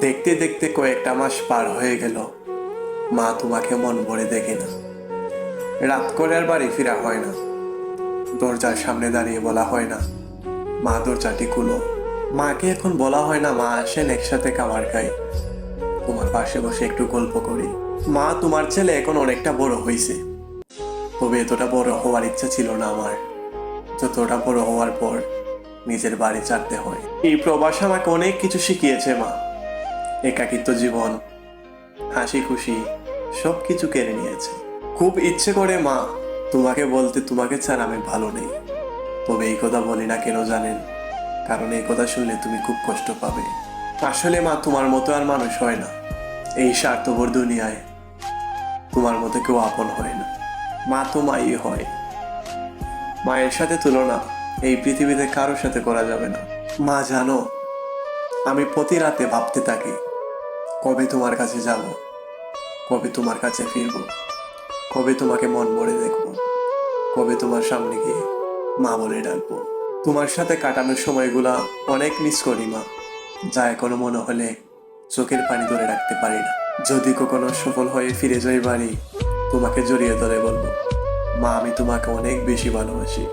দেখতে দেখতে কয়েকটা মাস পার হয়ে গেল, মা তোমাকে মন ভরে দেখে না। রাত করে আর বাড়ি ফেরা হয় না। দরজার সামনে দাঁড়িয়ে বলা হয় না, মা দরজাটি খুলো। মাকে এখন বলা হয় না, মা আসেন একসাথে খাবার খাই, তোমার পাশে বসে একটু গল্প করি। মা, তোমার ছেলে এখন অনেকটা বড় হয়েছে, তবে এতটা বড় হওয়ার ইচ্ছা ছিল না আমার। যতটা বড় হওয়ার পর নিজের বাড়ি ছাড়তে হয়। এই প্রবাস আমাকে অনেক কিছু শিখিয়েছে মা। একাকিত্ব জীবন, হাসি খুশি সব কিছু কেড়ে নিয়েছে। খুব ইচ্ছে করে মা তোমাকে বলতে, তোমাকে ছাড়া আমি ভালো নেই। তবে এই কথা বলি না কেন জানেন? কারণ এই কথা শুনলে তুমি খুব কষ্ট পাবে। আসলে মা, তোমার মতো আর মানুষ হয় না এই স্বার্থপর দুনিয়ায়। তোমার মতো কেউ আপন হয় না। মা তো মাই হয়। মায়ের সাথে তুলনা এই পৃথিবীতে কারোর সাথে করা যাবে না। মা জানো, আমি প্রতি রাতে ভাবতে থাকি, কবে তোমার কাছে যাব, কবে তোমার কাছে ফিরবো, কবে তোমাকে মন ভরে দেখবো, কবে তোমার সামনে গিয়ে মা বলে ডাকবো। তোমার সাথে কাটানোর সময়গুলা অনেক মিস করি মা, যা এখনো মনে হলে চোখের পানি ধরে রাখতে পারি না। যদি কখনো সফল হয়ে ফিরে যাই বাড়ি, তোমাকে জড়িয়ে ধরে বলবো, মা আমি তোমাকে অনেক বেশি ভালোবাসি।